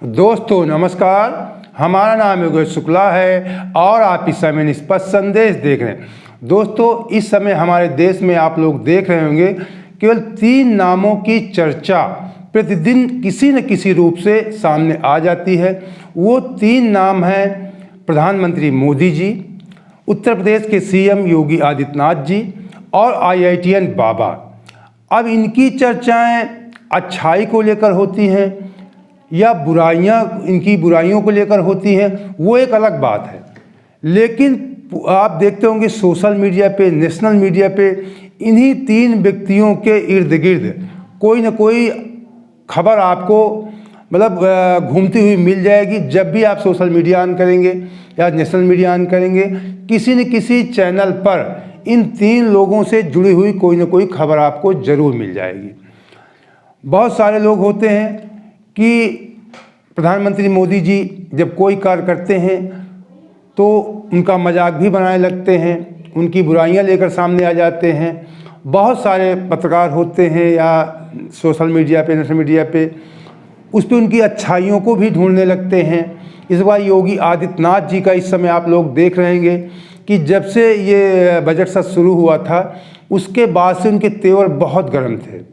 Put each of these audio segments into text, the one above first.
दोस्तों नमस्कार, हमारा नाम योगेश शुक्ला है और आप इस समय निष्पक्ष संदेश देख रहे हैं। दोस्तों, इस समय हमारे देश में आप लोग देख रहे होंगे केवल 3 नामों की चर्चा प्रतिदिन किसी न किसी रूप से सामने आ जाती है। वो 3 नाम हैं प्रधानमंत्री मोदी जी, उत्तर प्रदेश के सीएम योगी आदित्यनाथ जी और IITian बाबा। अब इनकी चर्चाएं अच्छाई को लेकर होती हैं या इनकी बुराइयों को लेकर होती हैं, वो एक अलग बात है। लेकिन आप देखते होंगे सोशल मीडिया पे, नेशनल मीडिया पे इन्हीं 3 व्यक्तियों के इर्द गिर्द कोई ना कोई खबर आपको घूमती हुई मिल जाएगी। जब भी आप सोशल मीडिया ऑन करेंगे या नेशनल मीडिया ऑन करेंगे, किसी न किसी चैनल पर इन 3 लोगों से जुड़ी हुई कोई ना कोई खबर आपको ज़रूर मिल जाएगी। बहुत सारे लोग होते हैं कि प्रधानमंत्री मोदी जी जब कोई कार्य करते हैं तो उनका मजाक भी बनाने लगते हैं, उनकी बुराइयां लेकर सामने आ जाते हैं। बहुत सारे पत्रकार होते हैं या सोशल मीडिया पे, नेशनल मीडिया पे उस पर उनकी अच्छाइयों को भी ढूंढने लगते हैं। इस बार योगी आदित्यनाथ जी का इस समय आप लोग देख रहे होंगे कि जब से ये बजट सत्र शुरू हुआ था उसके बाद से उनके तेवर बहुत गर्म थे।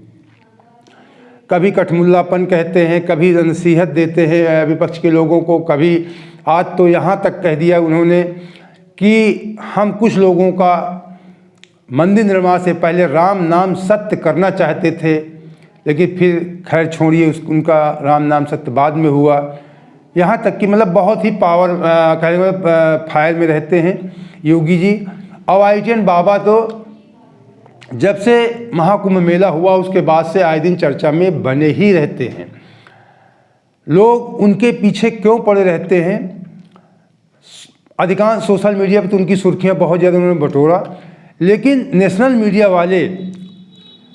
कभी कठमुल्लापन कहते हैं, कभी नसीहत देते हैं विपक्ष के लोगों को, कभी आज तो यहाँ तक कह दिया उन्होंने कि हम कुछ लोगों का मंदिर निर्माण से पहले राम नाम सत्य करना चाहते थे, लेकिन फिर खैर छोड़िए, उनका राम नाम सत्य बाद में हुआ। यहाँ तक कि बहुत ही फायर में रहते हैं योगी जी। और IITian बाबा तो जब से महाकुंभ मेला हुआ उसके बाद से आए दिन चर्चा में बने ही रहते हैं। लोग उनके पीछे क्यों पड़े रहते हैं? अधिकांश सोशल मीडिया पर तो उनकी सुर्खियां बहुत ज़्यादा उन्होंने बटोरा, लेकिन नेशनल मीडिया वाले,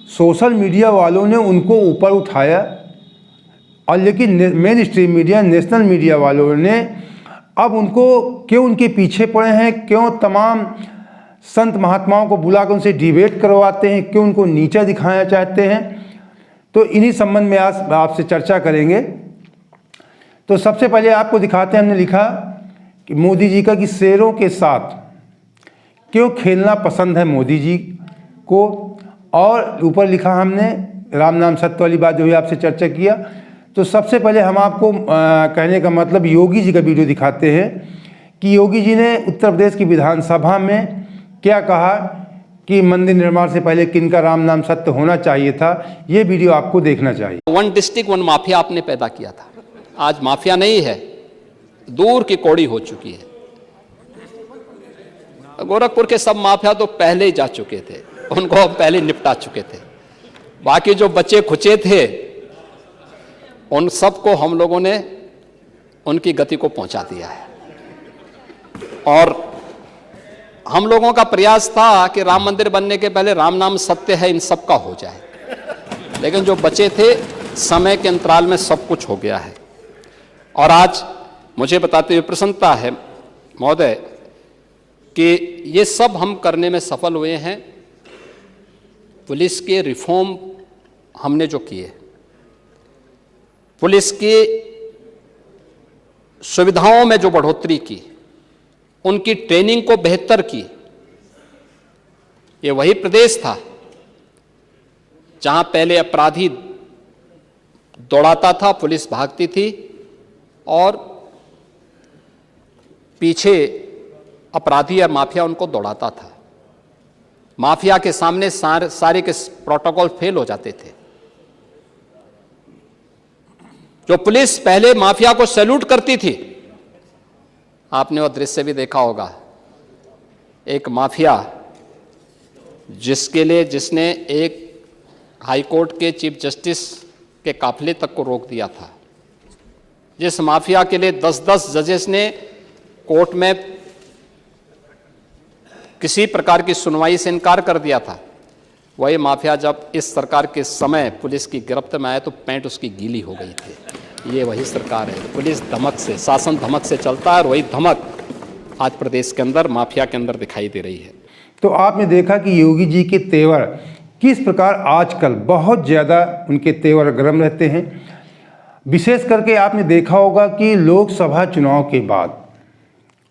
सोशल मीडिया वालों ने उनको ऊपर उठाया। और लेकिन main stream media, national media वालों ने अब उनको क्यों उनके पीछे पड़े हैं, क्यों तमाम संत महात्माओं को बुलाकर उनसे डिबेट करवाते हैं, क्यों उनको नीचा दिखाना चाहते हैं, तो इन्हीं संबंध में आज आपसे चर्चा करेंगे। तो सबसे पहले आपको दिखाते हैं, हमने लिखा कि मोदी जी का कि शेरों के साथ क्यों खेलना पसंद है मोदी जी को, और ऊपर लिखा हमने राम नाम सत्य वाली बात जो भी आपसे चर्चा किया। तो सबसे पहले हम आपको कहने का मतलब योगी जी का वीडियो दिखाते हैं कि योगी जी ने उत्तर प्रदेश की विधानसभा में क्या कहा कि मंदिर निर्माण से पहले किनका राम नाम सत्य होना चाहिए था। ये वीडियो आपको देखना चाहिए। 1 डिस्ट्रिक्ट 1 माफिया आपने पैदा किया था, आज माफिया नहीं है, दूर की कौड़ी हो चुकी है। गोरखपुर के सब माफिया तो पहले ही जा चुके थे, उनको हम पहले निपटा चुके थे। बाकी जो बच्चे खुचे थे उन सबको हम लोगों ने उनकी गति को पहुंचा दिया है। और हम लोगों का प्रयास था कि राम मंदिर बनने के पहले राम नाम सत्य है इन सब का हो जाए, लेकिन जो बचे थे समय के अंतराल में सब कुछ हो गया है। और आज मुझे बताते हुए प्रसन्नता है महोदय कि ये सब हम करने में सफल हुए हैं। पुलिस के रिफॉर्म हमने जो किए, पुलिस की सुविधाओं में जो बढ़ोतरी की, उनकी ट्रेनिंग को बेहतर की। ये वही प्रदेश था जहां पहले अपराधी दौड़ाता था, पुलिस भागती थी और पीछे अपराधी और माफिया उनको दौड़ाता था। माफिया के सामने सारे के प्रोटोकॉल फेल हो जाते थे। जो पुलिस पहले माफिया को सैल्यूट करती थी, आपने वो दृश्य भी देखा होगा, एक माफिया जिसने एक हाई कोर्ट के चीफ जस्टिस के काफिले तक को रोक दिया था, जिस माफिया के लिए 10-10 जजेस ने कोर्ट में किसी प्रकार की सुनवाई से इनकार कर दिया था, वही माफिया जब इस सरकार के समय पुलिस की गिरफ्त में आया तो पैंट उसकी गीली हो गई थी। ये वही सरकार है। पुलिस धमक से, शासन धमक से चलता है और वही धमक आज प्रदेश के अंदर माफिया के अंदर दिखाई दे रही है। तो आपने देखा कि योगी जी के तेवर किस प्रकार आजकल बहुत ज़्यादा उनके तेवर गर्म रहते हैं। विशेष करके आपने देखा होगा कि लोकसभा चुनाव के बाद,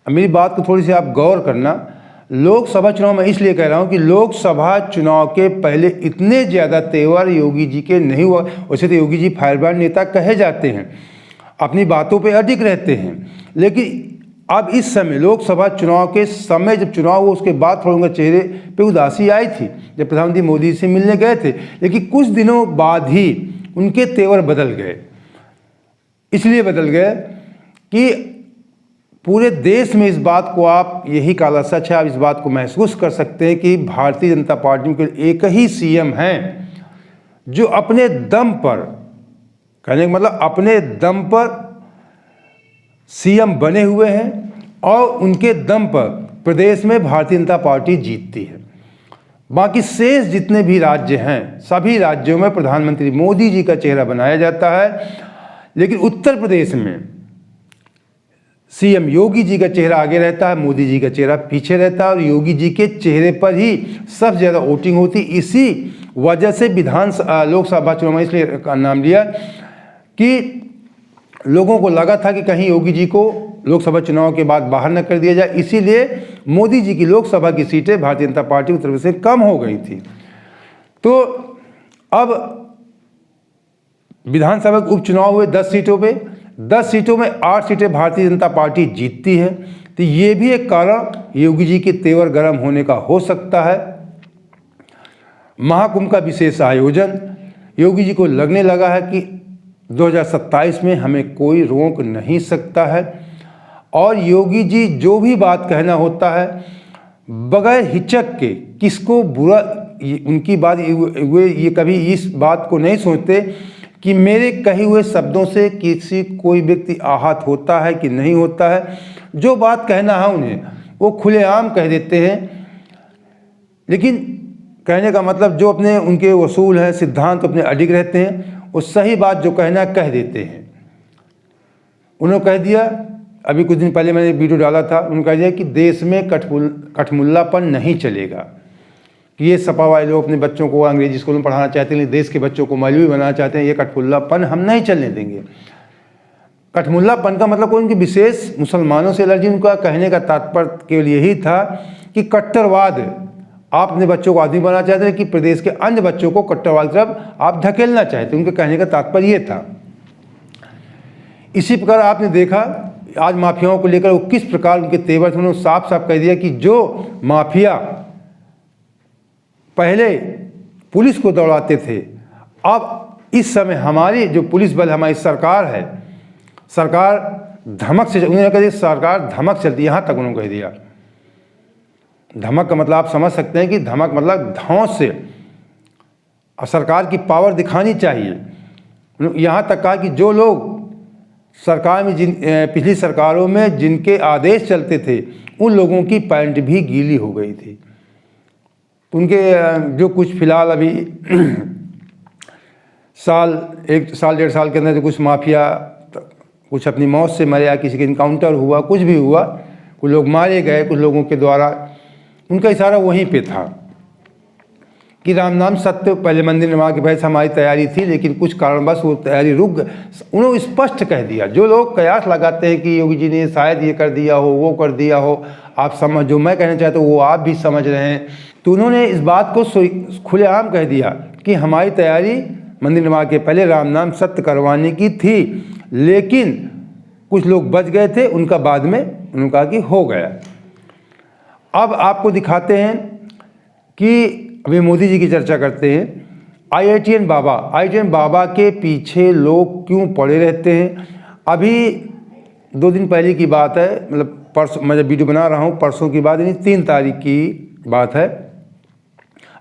मेरी बात को थोड़ी सी आप गौर करना, लोकसभा चुनाव मैं इसलिए कह रहा हूं कि लोकसभा चुनाव के पहले इतने ज़्यादा तेवर योगी जी के नहीं हुआ। वैसे तो योगी जी फायरब्रांड नेता कहे जाते हैं, अपनी बातों पे अडिग रहते हैं, लेकिन अब इस समय लोकसभा चुनाव के समय जब चुनाव हुआ उसके बाद थोड़ा उनके चेहरे पे उदासी आई थी जब प्रधानमंत्री मोदी से मिलने गए थे, लेकिन कुछ दिनों बाद ही उनके तेवर बदल गए। इसलिए बदल गए कि पूरे देश में इस बात को, आप यही काला सच है, आप इस बात को महसूस कर सकते हैं कि भारतीय जनता पार्टी के एक ही सीएम हैं जो अपने दम पर, कहने का मतलब अपने दम पर सीएम बने हुए हैं और उनके दम पर प्रदेश में भारतीय जनता पार्टी जीतती है। बाकी शेष जितने भी राज्य हैं, सभी राज्यों में प्रधानमंत्री मोदी जी का चेहरा बनाया जाता है, लेकिन उत्तर प्रदेश में सीएम योगी जी का चेहरा आगे रहता है, मोदी जी का चेहरा पीछे रहता है और योगी जी के चेहरे पर ही सबसे ज़्यादा वोटिंग होती। इसी वजह से लोकसभा चुनाव में इसलिए नाम लिया कि लोगों को लगा था कि कहीं योगी जी को लोकसभा चुनाव के बाद बाहर न कर दिया जाए, इसीलिए मोदी जी की लोकसभा की सीटें भारतीय जनता पार्टी की तरफ से कम हो गई थी। तो अब विधानसभा के उपचुनाव हुए 10 सीटों पे, 10 सीटों में 8 सीटें भारतीय जनता पार्टी जीतती है। तो ये भी एक कारण योगी जी के तेवर गर्म होने का हो सकता है। महाकुंभ का विशेष आयोजन, योगी जी को लगने लगा है कि 2027 में हमें कोई रोक नहीं सकता है और योगी जी जो भी बात कहना होता है बगैर हिचक के, किसको बुरा, उनकी बात, वे ये कभी इस बात को नहीं सोचते कि मेरे कहे हुए शब्दों से किसी कोई व्यक्ति आहत होता है कि नहीं होता है। जो बात कहना है उन्हें वो खुलेआम कह देते हैं, लेकिन कहने का मतलब जो अपने उनके उसूल हैं, सिद्धांत अपने अडिग रहते हैं, वो सही बात जो कहना कह देते हैं। उन्होंने कह दिया, अभी कुछ दिन पहले मैंने वीडियो डाला था, उन्होंने कह दिया कि देश में कठमुल्लापन नहीं चलेगा, कि ये सपा वाले लोग अपने बच्चों को अंग्रेजी स्कूल में पढ़ाना चाहते हैं, देश के बच्चों को मौलवी बनाना चाहते हैं, ये कठमुल्लापन हम नहीं चलने देंगे। कठमुल्लापन का मतलब कोई उनकी विशेष मुसलमानों से एलर्जी, उनका कहने का तात्पर्य केवल यही था कि कट्टरवाद, आप अपने बच्चों को आदमी बनाना चाहते हैं कि प्रदेश के अन्य बच्चों को कट्टरवाद की तरफ आप धकेलना चाहते, उनके कहने का तात्पर्य ये था। इसी प्रकार आपने देखा आज माफियाओं को लेकर वो किस प्रकार उनके तेवर थे। उन्होंने साफ साफ कह दिया कि जो माफिया पहले पुलिस को दौड़ाते थे, अब इस समय हमारी जो पुलिस बल, हमारी सरकार है, सरकार धमक से, उन्होंने कह दिया सरकार धमक चलती, यहाँ तक उन्होंने कह दिया। धमक का मतलब आप समझ सकते हैं कि धमक मतलब धौंस से, और सरकार की पावर दिखानी चाहिए। यहाँ तक कहा कि जो लोग सरकार में पिछली सरकारों में जिनके आदेश चलते थे, उन लोगों की पैंट भी गीली हो गई थी। उनके जो कुछ फिलहाल अभी एक साल 1.5 साल के अंदर जो कुछ माफिया कुछ अपनी मौत से मरे या किसी का इनकाउंटर हुआ, कुछ भी हुआ, कुछ लोग मारे गए, कुछ लोगों के द्वारा, उनका इशारा वहीं पे था कि राम नाम सत्य, पहले मंदिर निर्माण की वजह से हमारी तैयारी थी, लेकिन कुछ कारणवश वो तैयारी रुक गई। उन्होंने स्पष्ट कह दिया। जो लोग कयास लगाते हैं कि योगी जी ने शायद ये कर दिया हो, वो कर दिया हो, आप समझ, जो मैं कहना चाहता हूँ वो आप भी समझ रहे हैं, तो उन्होंने इस बात को खुलेआम कह दिया कि हमारी तैयारी मंदिर निर्माण के पहले राम नाम सत्य करवाने की थी, लेकिन कुछ लोग बच गए थे, उनका बाद में उन्होंने कहा कि हो गया। अब आपको दिखाते हैं कि अभी मोदी जी की चर्चा करते हैं। IITN बाबा के पीछे लोग क्यों पड़े रहते हैं। अभी 2 दिन पहले की बात है, मतलब परसों, मैं जब वीडियो बना रहा हूँ परसों की बात, यानी 3 तारीख की बात है।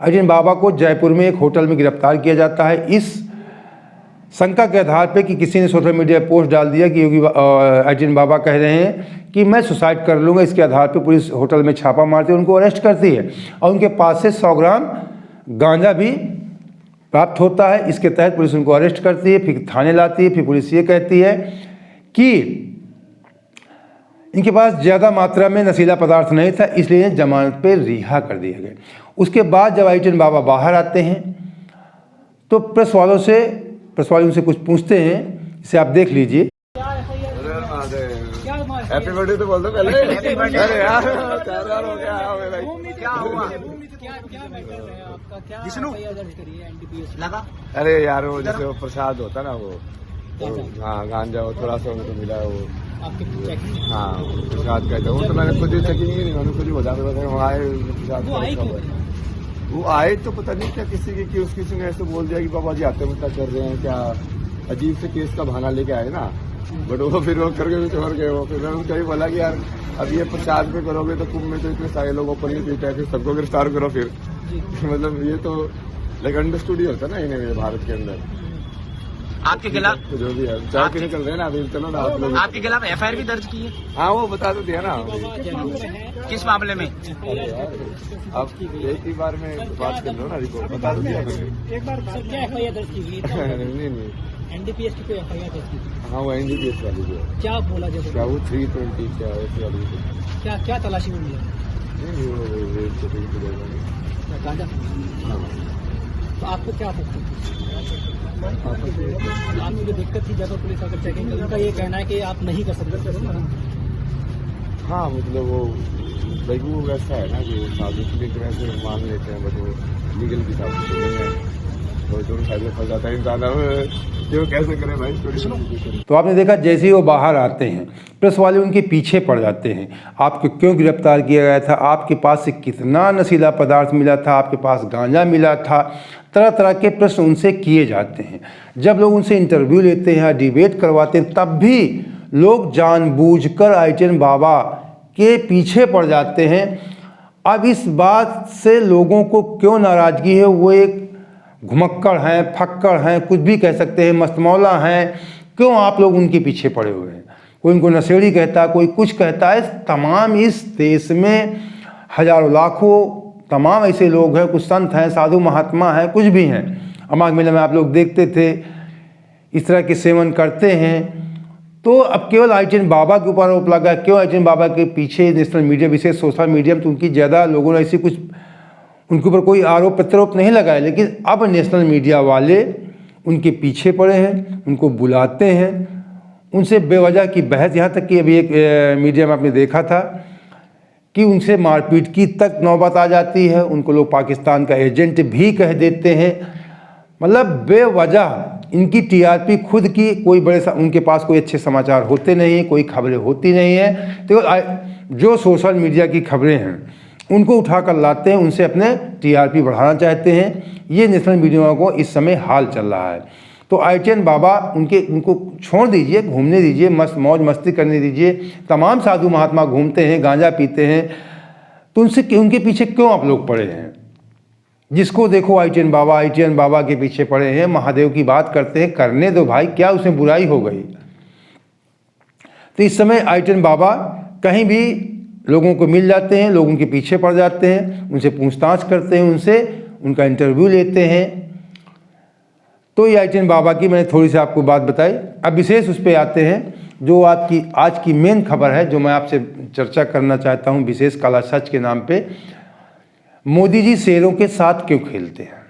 IITN बाबा को जयपुर में एक होटल में गिरफ्तार किया जाता है, इस शंका के आधार पे कि किसी ने सोशल मीडिया पोस्ट डाल दिया कि योगी IITN बाबा कह रहे हैं कि मैं सुसाइड कर लूँगा। इसके आधार पे पुलिस होटल में छापा मारती है, उनको अरेस्ट करती है और उनके पास से 100 ग्राम गांजा भी प्राप्त होता है। इसके तहत पुलिस उनको अरेस्ट करती है, फिर थाने लाती है। फिर पुलिस ये कहती है कि इनके पास ज़्यादा मात्रा में नशीला पदार्थ नहीं था, इसलिए जमानत पे रिहा कर दिए गए। उसके बाद जब IITN बाबा बाहर आते हैं तो प्रेस वाले उनसे कुछ पूछते हैं, इसे आप देख लीजिए। हैप्पी बर्थडे तो बोल दो पहले। अरे यार 4 साल हो गया भाई। क्या हुआ? जिष्णु लगा अरे यार वो जैसे वो प्रसाद होता ना वो तो, हाँ गांजा वो थोड़ा सा उनको मिला वो हाँ प्रसाद कहते वो तो मैंने खुद ही चेकिंग ही नहीं मैंने खुद ही बता वो आए प्रसाद वो आए तो पता नहीं क्या किसी की कि किसी ने ऐसे बोल दिया कि बाबा जी आत्महत्या कर रहे हैं क्या अजीब से केस का बहाना लेके आए ना बट वो फिर वो करके भी छोड़ गए वो फिर मैंने उनको बोला कि यार अब ये प्रसाद पे करोगे तो कुंभ में तो इतने सारे लोग ओपन नहीं पीते हैं फिर सबको गिरफ्तार करो फिर मतलब ये तो लाइक अंडरस्टूड ही होता है ना इन्हें भारत के अंदर आपके खिलाफ तो जो भी है चार किने चल रहे हैं ना अभी चलो ना आप लोग आपके खिलाफ एफआईआर भी दर्ज की है? हाँ वो बता तो दिया ना किस मामले में? अब एक ही बार में बात कर लो ना रिपोर्ट बता तो दिया मैंने एक बार सर क्या एफआईआर दर्ज की गई? नहीं एनडीपीएस की कोई एफआईआर दर्ज की गई? हाँ वो एनडीपीएस वाली जो है क्या बोला जैसे क्या वो 320 क्या ऐसी वाली थी। क्या क्या तलाशी में मिला? नहीं वो रेट तो ठीक है गांजा? हाँ तो आपको क्या आपको जो दिक्कत थी जब पुलिस आकर चेकिंग उनका ये कहना है कि आप नहीं कर सकते। हाँ मतलब वो लाइक वो वैसा है ना कि साबित की तरह से मान लेते हैं बट वो लीगल की हिसाब से नहीं है तो दोनों साइड में फंस जाता है इंसान क्यों कैसे करें भाई स्टोरी। तो आपने देखा जैसे ही वो बाहर आते हैं प्रेस वाले उनके पीछे पड़ जाते हैं आपको क्यों गिरफ्तार किया गया था आपके पास से कितना नशीला पदार्थ मिला था आपके पास गांजा मिला था तरह तरह के प्रश्न उनसे किए जाते हैं। जब लोग उनसे इंटरव्यू लेते हैं या डिबेट करवाते हैं तब भी लोग जानबूझकर आईटीएन बाबा के पीछे पड़ जाते हैं। अब इस बात से लोगों को क्यों नाराज़गी है वो एक घुमक्कड़ हैं फक्कड़ हैं कुछ भी कह सकते हैं मस्तमौला हैं क्यों आप लोग उनके पीछे पड़े हुए हैं। कोई उनको नशेड़ी कहता है कोई कुछ कहता है। तमाम इस देश में हजारों लाखों तमाम ऐसे लोग हैं कुछ संत हैं साधु महात्मा हैं कुछ भी हैं। अमाग मेला में आप लोग देखते थे इस तरह के सेवन करते हैं। तो अब केवल आईटीएन बाबा के ऊपर आरोप लगा क्यों आईटीएन बाबा के पीछे नेशनल मीडिया विशेष सोशल मीडिया में तो उनकी ज़्यादा लोगों ने ऐसी कुछ उनके ऊपर कोई आरोप प्रत्यारोप नहीं लगाया लेकिन अब नेशनल मीडिया वाले उनके पीछे पड़े हैं उनको बुलाते हैं उनसे बेवजह की बहस यहाँ तक कि अभी एक मीडिया में आपने देखा था कि उनसे मारपीट की तक नौबत आ जाती है। उनको लोग पाकिस्तान का एजेंट भी कह देते हैं। मतलब बेवजह इनकी टीआरपी खुद की कोई उनके पास कोई अच्छे समाचार होते नहीं कोई खबरें होती नहीं है तो जो सोशल मीडिया की खबरें हैं उनको उठाकर लाते हैं उनसे अपने टीआरपी बढ़ाना चाहते हैं। ये नेशनल मीडिया को इस समय हाल चल रहा है। तो आईटीएन बाबा उनको छोड़ दीजिए घूमने दीजिए मौज मस्ती करने दीजिए। तमाम साधु महात्मा घूमते हैं गांजा पीते हैं तो उनके पीछे क्यों आप लोग पड़े हैं। जिसको देखो आईटीएन बाबा के पीछे पड़े हैं महादेव की बात करते हैं करने दो भाई क्या उसमें बुराई हो गई। तो इस समय आईटीएन बाबा कहीं भी लोगों को मिल जाते हैं लोग उनके पीछे पड़ जाते हैं उनसे पूछताछ करते हैं उनसे उनका इंटरव्यू लेते हैं। तो ये आईटीएन बाबा की मैंने थोड़ी सी आपको बात बताई। अब विशेष उस पर आते हैं जो आपकी आज की मेन खबर है जो मैं आपसे चर्चा करना चाहता हूँ विशेष काला सच के नाम पे। मोदी जी शेरों के साथ क्यों खेलते हैं।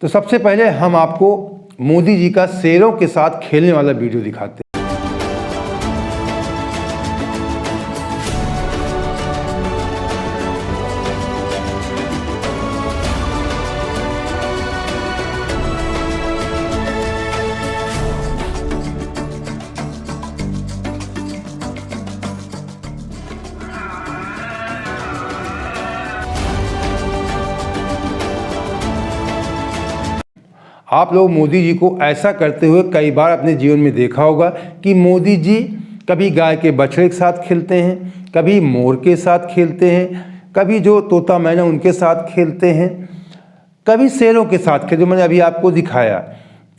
तो सबसे पहले हम आपको मोदी जी का शेरों के साथ खेलने वाला वीडियो दिखाते हैं। आप लोग मोदी जी को ऐसा करते हुए कई बार अपने जीवन में देखा होगा कि मोदी जी कभी गाय के बछड़े के साथ खेलते हैं कभी मोर के साथ खेलते हैं कभी जो तोता मैना उनके साथ खेलते हैं कभी शेरों के साथ खेलते मैंने अभी आपको दिखाया।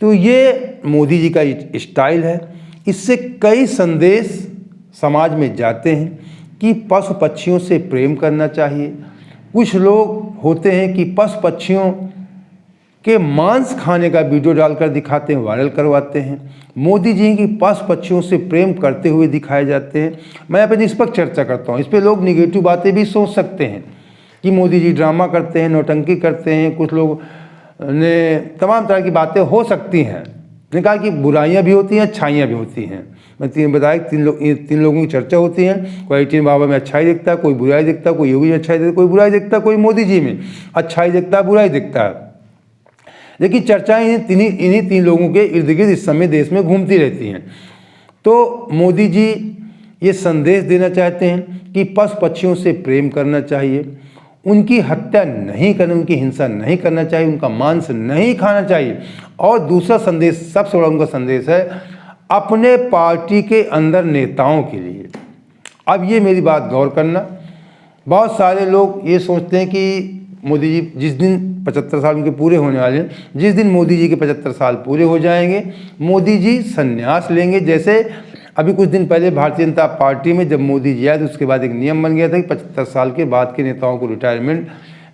तो ये मोदी जी का स्टाइल है। इससे कई संदेश समाज में जाते हैं कि पशु पक्षियों से प्रेम करना चाहिए। कुछ लोग होते हैं कि पशु पक्षियों के मांस खाने का वीडियो डालकर दिखाते हैं वायरल करवाते हैं। मोदी जी की पशु पक्षियों से प्रेम करते हुए दिखाए जाते हैं। मैं यहाँ पे निष्पक्ष चर्चा करता हूँ। इस पर लोग निगेटिव बातें भी सोच सकते हैं कि मोदी जी ड्रामा करते हैं नौटंकी करते हैं कुछ लोग ने तमाम तरह की बातें हो सकती हैं मैंने कहा कि बुराइयां भी होती हैं, अच्छाइयाँ भी होती हैं। मैं बताया तीन लोगों की चर्चा होती है। कोई टीन बाबा में अच्छाई दिखता है, कोई बुराई दिखता है, कोई योगी में अच्छाई दिखता है, कोई बुराई दिखता है, कोई मोदी जी में अच्छाई दिखता है, बुराई दिखता है। लेकिन चर्चाएं इन्हीं तीन लोगों के इर्द गिर्द इस समय देश में घूमती रहती हैं। तो मोदी जी ये संदेश देना चाहते हैं कि पशु पक्षियों से प्रेम करना चाहिए, उनकी हत्या नहीं करना, उनकी हिंसा नहीं करना चाहिए, उनका मांस नहीं खाना चाहिए। और दूसरा संदेश, सबसे बड़ा उनका संदेश है अपने पार्टी के अंदर नेताओं के लिए। अब ये मेरी बात गौर करना, बहुत सारे लोग ये सोचते हैं कि मोदी जी जिस दिन 75 साल उनके पूरे होने वाले हैं, जिस दिन मोदी जी के 75 साल पूरे हो जाएंगे, मोदी जी संन्यास लेंगे। जैसे अभी कुछ दिन पहले भारतीय जनता पार्टी में जब मोदी जी आए तो उसके बाद एक नियम बन गया था कि 75 साल के बाद के नेताओं को रिटायरमेंट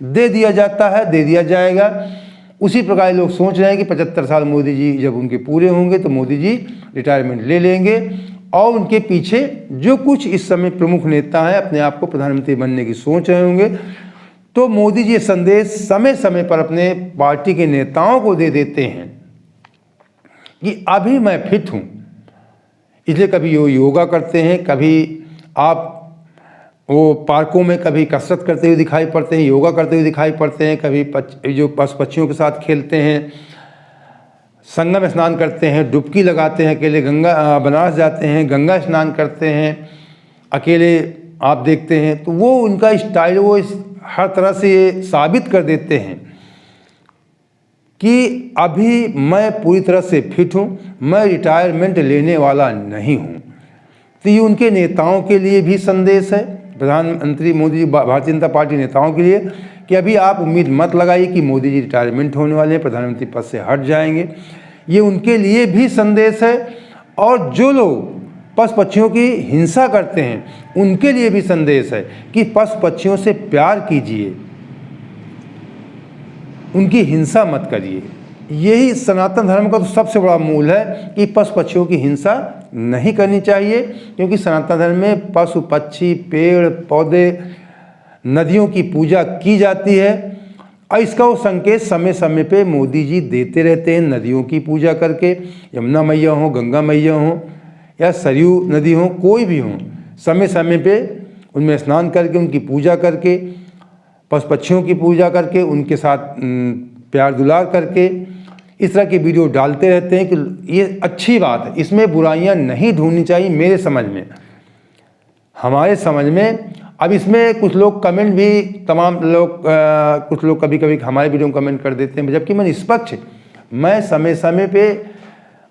दे दिया जाता है, दे दिया जाएगा। उसी प्रकार लोग सोच रहे हैं कि 75 साल मोदी जी जब उनके पूरे होंगे तो मोदी जी रिटायरमेंट ले लेंगे और उनके पीछे जो कुछ इस समय प्रमुख नेता हैं अपने आप को प्रधानमंत्री बनने की सोच रहे होंगे। तो मोदी जी ये संदेश समय समय पर अपने पार्टी के नेताओं को दे देते हैं कि अभी मैं फिट हूँ। इसलिए कभी योगा करते हैं, कभी आप वो पार्कों में कभी कसरत करते हुए दिखाई पड़ते हैं, योगा करते हुए दिखाई पड़ते हैं, कभी जो पशु पक्षियों के साथ खेलते हैं, संगम में स्नान करते हैं, डुबकी लगाते हैं, अकेले गंगा बनारस जाते हैं, गंगा स्नान करते हैं, अकेले आप देखते हैं। तो वो उनका स्टाइल, वो हर तरह से ये साबित कर देते हैं कि अभी मैं पूरी तरह से फिट हूँ, मैं रिटायरमेंट लेने वाला नहीं हूँ। तो ये उनके नेताओं के लिए भी संदेश है, प्रधानमंत्री मोदी जी, भारतीय जनता पार्टी नेताओं के लिए, कि अभी आप उम्मीद मत लगाइए कि मोदी जी रिटायरमेंट होने वाले हैं, प्रधानमंत्री पद से हट जाएंगे। ये उनके लिए भी संदेश है। और जो लोग पशु पक्षियों की हिंसा करते हैं उनके लिए भी संदेश है कि पशु पक्षियों से प्यार कीजिए, उनकी हिंसा मत करिए। यही सनातन धर्म का तो सबसे बड़ा मूल है कि पशु पक्षियों की हिंसा नहीं करनी चाहिए, क्योंकि सनातन धर्म में पशु पक्षी, पेड़ पौधे, नदियों की पूजा की जाती है। और इसका वो संकेत समय समय पे मोदी जी देते रहते हैं, नदियों की पूजा करके, यमुना मैया हो, गंगा मैया हो या सरयू नदी हो, कोई भी हो, समय समय पे उनमें स्नान करके, उनकी पूजा करके, पशु पक्षियों की पूजा करके, उनके साथ प्यार दुलार करके इस तरह की वीडियो डालते रहते हैं कि ये अच्छी बात है, इसमें बुराइयां नहीं ढूंढनी चाहिए मेरे समझ में, हमारे समझ में। अब इसमें कुछ लोग कमेंट भी, तमाम लोग कुछ लोग कभी कभी हमारे वीडियो में कमेंट कर देते हैं, जबकि मैं निष्पक्ष, मैं समय समय पे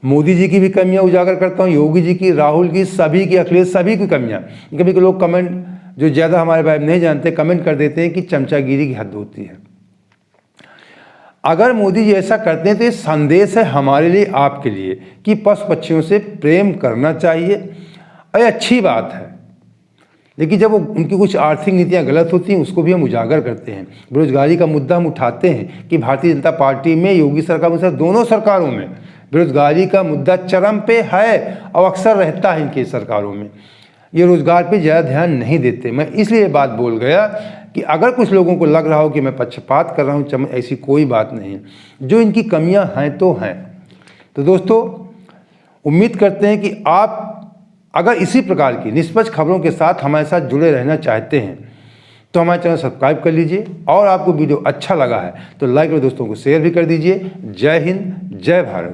मोदी जी की भी कमियां उजागर करता हूं, योगी जी की, राहुल की, सभी की, अखिलेश, सभी की कमियां। कभी कभी लोग कमेंट, जो ज़्यादा हमारे बारे में नहीं जानते, कमेंट कर देते हैं कि चमचागिरी की हद होती है। अगर मोदी जी ऐसा करते हैं तो ये संदेश है हमारे लिए, आपके लिए, कि पशु पक्षियों से प्रेम करना चाहिए और ये अच्छी बात है। लेकिन जब वो उनकी कुछ आर्थिक नीतियां गलत होती हैं उसको भी हम उजागर करते हैं। बेरोजगारी का मुद्दा हम उठाते हैं कि भारतीय जनता पार्टी में, योगी सरकार में, दोनों सरकारों में बेरोजगारी का मुद्दा चरम पे है और अक्सर रहता है इनकी सरकारों में। ये रोजगार पे ज़्यादा ध्यान नहीं देते। मैं इसलिए ये बात बोल गया कि अगर कुछ लोगों को लग रहा हो कि मैं पक्षपात कर रहा हूँ, ऐसी कोई बात नहीं है। जो इनकी कमियां हैं तो हैं। तो दोस्तों, उम्मीद करते हैं कि आप अगर इसी प्रकार की निष्पक्ष खबरों के साथ हमारे साथ जुड़े रहना चाहते हैं तो हमारे चैनल सब्सक्राइब कर लीजिए, और आपको वीडियो अच्छा लगा है तो लाइक और दोस्तों को शेयर भी कर दीजिए। जय हिंद, जय भारत।